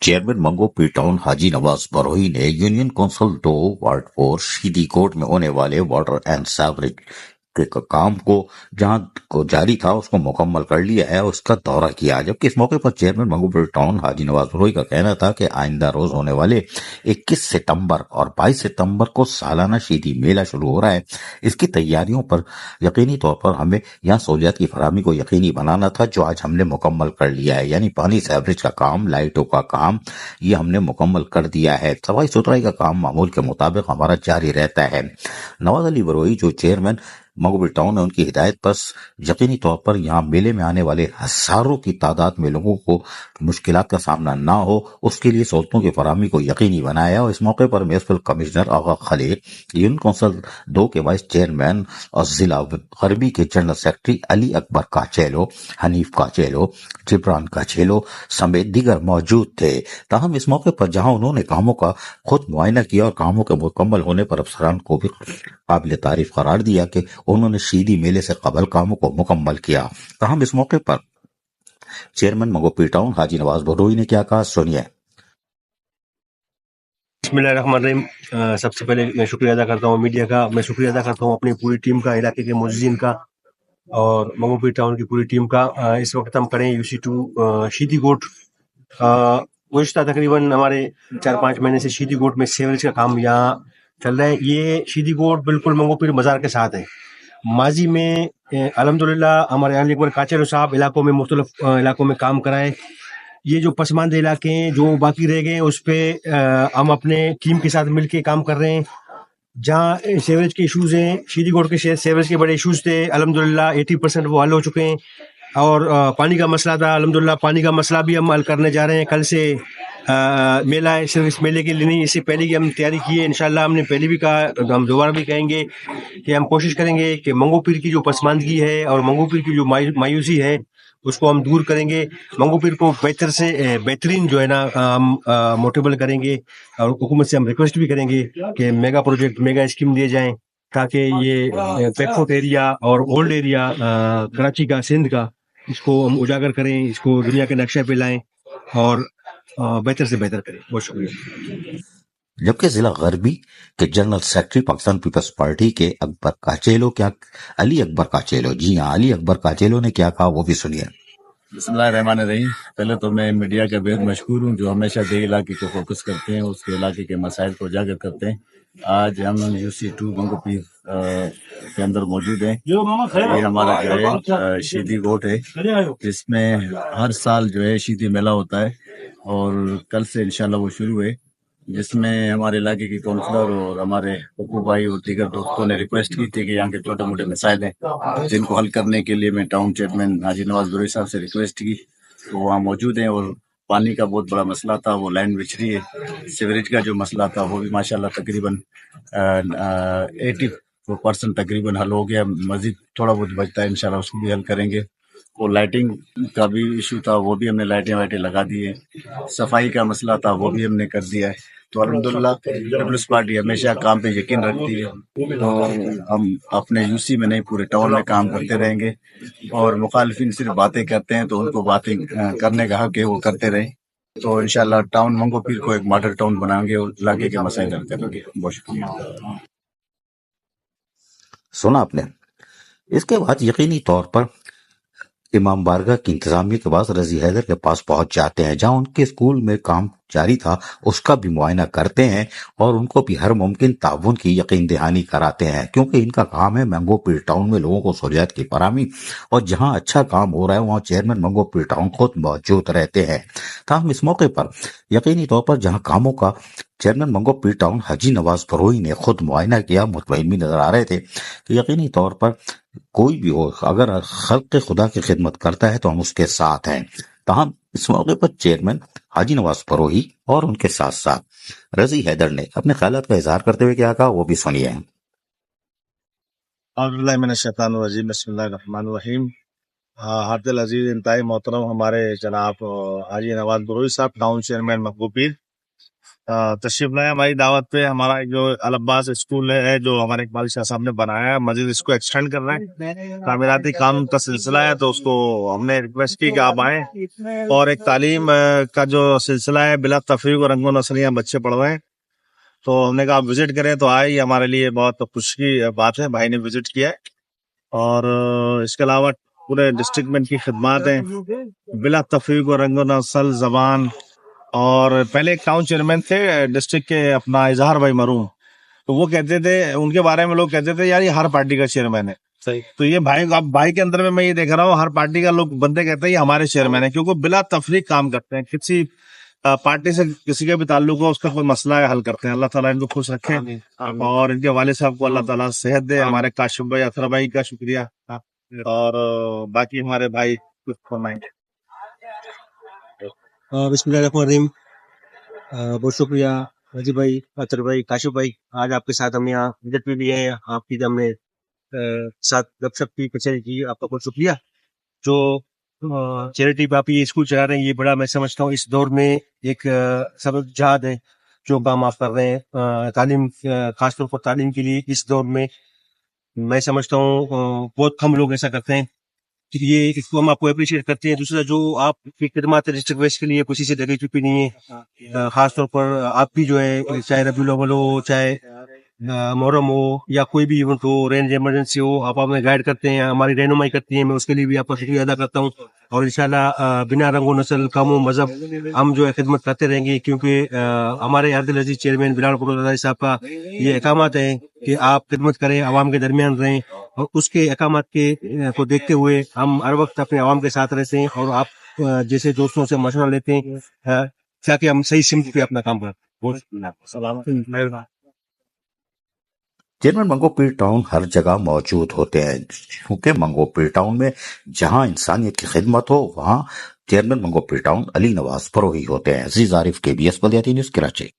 Chairman मंगो P town हाजी नवाज बरोही ने union council 2 ward 4 शीदी coat में होने वाले वाटर एंड सावरेज के काम को जहां को जारी था उसको मुकम्मल कर लिया है, उसका दौरा किया। जबकि इस मौके पर चेयरमैन मंगो पी टाउन हाजी नवाज बरोही का कहना था कि आइंदा रोज होने वाले 21 सितंबर और 22 सितंबर को सालाना शीदी मेला शुरू हो रहा है। इसकी तैयारियों पर यकीनी तौर पर हमें यहाँ सहूलियात की फराहमी को यकीनी बनाना था, जो आज हमने मुकम्मल कर लिया है। यानी पानी सीवरेज का काम, लाइटों का काम, ये हमने मुकम्मल कर दिया है। सफाई सुथराई का काम मामूल के मुताबिक हमारा जारी रहता है। नवाज अली बरोही जो चेयरमैन मंगोपीर टाउन है, उनकी हिदायत पर यकीनी तौर पर यहाँ मेले में आने वाले हजारों की तादाद में लोगों को मुश्किलात का सामना ना हो, उसके लिए सहूलतों की फराहमी को यकीनी बनाया। और इस मौके पर म्युनिसिपल कमिश्नर आगा खलील, यूनियन काउंसिल 2 के वाइस चेयरमैन और जिला गरबी के general secretary Ali Akbar काचेलो, Hanif काचेलो, Jibran काचेलो समेत दीगर मौजूद थे। ताहम इस मौके पर जहां उन्होंने कामों का खुद मुआयना किया और कामों के मुकम्मल होने पर अफसरान को भी काबिल तारीफ करार दिया कि उन्होंने शीदी मेले से कबल कामों को मुकम्मल किया। ताहम इस मौके पर चेयरमैन मंगोपीर टाउन हाजी नवाज बरोही ने क्या कहा, सुनिए। बिस्मिल्लाहिर्रहमानिर्रहीम। सबसे पहले मैं शुक्रिया अदा करता हूँ मीडिया का, मैं शुक्रिया अदा करता हूँ अपनी पूरी टीम का, इलाके के मुअज़्ज़िज़ीन का और मंगोपीर टाउन की पूरी टीम का। इस वक्त हम करें UC2 शीदी कोट। गुज़िश्ता तकरीबन हमारे 4-5 महीने से शीदी कोट में सीवरेज का काम यहाँ चल रहा है। ये शीदी कोट बिल्कुल मंगोपीर बाजार के साथ है। माजी में अल्हम्दुलिल्लाह हमारे अली अकबर काचेलो साहब इलाकों में मुख्तलिफ इलाकों में काम कराए। ये जो पसमानदे इलाके हैं जो बाकी रह गए उस पे हम अपने टीम के साथ मिलके काम कर रहे हैं। जहाँ सीवरेज के इश्यूज हैं, शीदी कोट के सीवरेज के बड़े इश्यूज थे, अल्हम्दुलिल्लाह 80% वो हल हो चुके हैं। और पानी का मसला था, अल्हम्दुलिल्लाह पानी का मसला भी हम हल करने जा रहे हैं। कल से मेला है, सिर्फ इस मेले के लिए नहीं, इससे पहले की हम तैयारी की है। इंशाल्लाह हमने पहले भी कहा, हम दोबारा भी कहेंगे कि हम कोशिश करेंगे कि मंगोपीर की जो पसमानदगी है और मंगोपीर की जो मायूसी है उसको हम दूर करेंगे। मंगोपीर को बेहतर से बेहतरीन जो है ना हम मोटिवेट करेंगे और हुकूमत से हम रिक्वेस्ट भी करेंगे कि मेगा प्रोजेक्ट, मेगा स्कीम दिए जाएं ताकि ये बैकफुट एरिया और ओल्ड एरिया कराची का, सिंध का, इसको हम उजागर करें, इसको दुनिया के नक्शे पे लाएं और बेहतर से बेहतर करें। बहुत शुक्रिया। जबकि जिला गरबी के जनरल सेक्रेटरी पाकिस्तान पीपल्स पार्टी के अकबर काचेलो अली अकबर काचेलो, जी हाँ, अली अकबर काचेलो ने क्या कहा, वो भी सुनिए। बिस्मिल्लाहिर्रहमानिर्रहीम। पहले तो मैं मीडिया का बेहद मशहूर हूँ जो हमेशा दे इलाके को फोकस करते हैं, उसके इलाके के मसाइल को उजागर करते हैं। आज हम UC2 मंगोपीर के अंदर मौजूद हैं। ये हमारा जो है शीदी कोट है, जिसमें हर साल जो है शीदी मेला होता है और कल से इंशाल्लाह वो शुरू है, जिसमें हमारे इलाके के काउंसलर और हमारे पप्पू भाई और दीगर दोस्तों ने रिक्वेस्ट की थी कि यहाँ के छोटे मोटे मसाइल हैं जिनको हल करने के लिए मैं टाउन चेयरमैन हाजी नवाज बरोही साहब से रिक्वेस्ट की, तो वहाँ मौजूद हैं। और पानी का बहुत बड़ा मसला था, वो लाइन बिछ रही है। सीवरेज का जो मसला था वो भी माशाल्लाह तकरीबन 80% तकरीबन हल हो गया। मजीद थोड़ा बहुत बचता है, इंशाल्लाह उसको भी हल करेंगे। वो लाइटिंग का भी इशू था, वो भी हमने लाइटें वाइटें लगा दी है। सफाई का मसला था, वो भी हमने कर दिया है। तो अल्हम्दुलिल्लाह पीपल्स पार्टी हमेशा काम पे यकीन रखती है, तो हम अपने UC में नहीं पूरे टाउन में काम करते रहेंगे। और मुखालिफिन सिर्फ बातें करते हैं, तो उनको बातें करने का हक है, वो करते रहे। तो इंशाल्लाह टाउन मंगोपीर को एक मॉडल टाउन बनाएंगे और इलाके के मसाइल हल करेंगे। बहुत शुक्रिया। सुना आपने। इसके बाद यकीनी तौर पर इमाम बारगाह की इंतजामिया के पास रजी हैदर के पास पहुंच जाते हैं, जहां उनके स्कूल में काम जारी था उसका भी मुआयना करते हैं और उनको भी हर मुमकिन ताउन की यकीन दहानी कराते हैं, क्योंकि इनका काम है मंगोपीर टाउन में लोगों को सहूलियत की फराहमी। और जहां अच्छा काम हो रहा है वहां चेयरमैन मंगोपीर टाउन खुद मौजूद रहते हैं। ताहम इस मौके पर यकीनी तौर पर जहां कामों का चेयरमैन मंगोपीर टाउन हाजी नवाज बरोही ने खुद मुआयना किया, मुतमईन भी नजर आ रहे थे कि यकीनी तौर पर कोई भी हो अगर खल्क खुदा की खिदमत करता है तो हम उसके साथ हैं। ताहम इस मौके पर चेयरमैन हाजी नवाज बरोही और उनके साथ साथ रजी हैदर ने अपने ख्यालात का इजहार करते हुए क्या कहा, वो भी सुनिए। बिस्मिल्लाहिर्रहमानिर्रहीम। हार्दिल अजीज इंतहाई मोहतरम हमारे जनाब हाजी नवाज बरोही साहब, टाउन चेयरमैन मंगोपीर, तशरीफ लाए हमारी दावत पे। हमारा जो अल अब्बास स्कूल है जो हमारे इकबाल शाह साहब ने बनाया है, मजीद इसको एक्सटेंड कर रहे हैं। तामीराती काम का सिलसिला है, तो उसको हमने रिक्वेस्ट की कि आप आए। और एक तालीम का जो सिलसिला है, बिला तफरीक और रंगो नस्लियाँ बच्चे पढ़ रहे हैं, तो हमने कहा आप विजिट करें। तो आए, ये हमारे लिए बहुत खुशी की बात है, भाई ने विजिट किया है। और इसके अलावा पूरे डिस्ट्रिक्ट में इनकी खिदमात हैं, बिला तफरीक और रंगो नस्ल जबान। और पहले एक टाउन चेयरमैन थे डिस्ट्रिक्ट के, अपना इजहार भाई मरूम, तो वो कहते थे, उनके बारे में लोग कहते थे यार ये हर पार्टी का चेयरमैन है। सही। तो ये भाई, अब भाई के अंदर में मैं ये देख रहा हूँ, हर पार्टी का लोग बंदे कहते हैं ये हमारे चेयरमैन है, क्योंकि बिला तफरीक काम करते हैं। किसी पार्टी से किसी का भी ताल्लुक हो, उसका कोई मसला है हल करते हैं। अल्लाह ताला इनको खुश रखे, और इनके वाले साहब को अल्लाह ताला सेहत दे। हमारे काशिफ भाई, अथर भाई का शुक्रिया, और बाकी हमारे भाई कुछ फरमाएंगे। बिस्मिल्लाहिर्रहमानिर्रहीम। बहुत शुक्रिया रजी भाई, अतर भाई, काशिफ भाई, आज आपके साथ हम यहाँ विजिट पे भी हैं। आपकी जब हमने साथ गपशप की, कचहरी की, आपका बहुत शुक्रिया। जो चैरिटी पे आप ये स्कूल चला रहे हैं, ये बड़ा मैं समझता हूँ इस दौर में एक सबक जहाद है जो काम आप कर रहे हैं। तालीम, खासतौर पर तालीम के लिए इस दौर में मैं समझता हूँ बहुत कम लोग ऐसा करते हैं। ये इसको हम आपको अप्रिशिएट करते हैं। दूसरा, जो आप की खिदमत है डिस्ट्रिक्ट वेस्ट के लिए किसी से डरी चुकी नहीं है। खासतौर पर आप भी जो है, चाहे रबीउल अव्वल हो, चाहे मुहर्रम हो, या कोई भी इवेंट हो, रेंज इमरजेंसी हो, आप हमें गाइड करते हैं, हमारी रहनुमाई करती हैं। मैं उसके लिए भी आपका शुक्रिया अदा करता हूँ। और इंशाल्लाह बिना रंगो नस्ल, कौम, मजहब हम जो है खिदमत करते रहेंगे, क्योंकि हमारे अब्दुल अजीज चेयरमैन बिलाल कुरैशी साहब का ये अहकामात है कि आप खिदमत करें, आवाम के दरमियान रहें, और उसके अहकामात के को देखते हुए हम हर वक्त अपने आवाम के साथ रहते हैं, और आप जैसे दोस्तों से मशवरा लेते हैं ताकि हम सही सिमत पे अपना काम करें। बहुत चेयरमैन मंगोपीर टाउन हर जगह मौजूद होते हैं, क्योंकि मंगोपीर टाउन में जहां इंसानियत की खिदमत हो, वहां चेयरमैन मंगोपीर टाउन अली नवाज फरोही होते हैं। अजीज आरिफ, KBS बलियाती न्यूज़, कराची।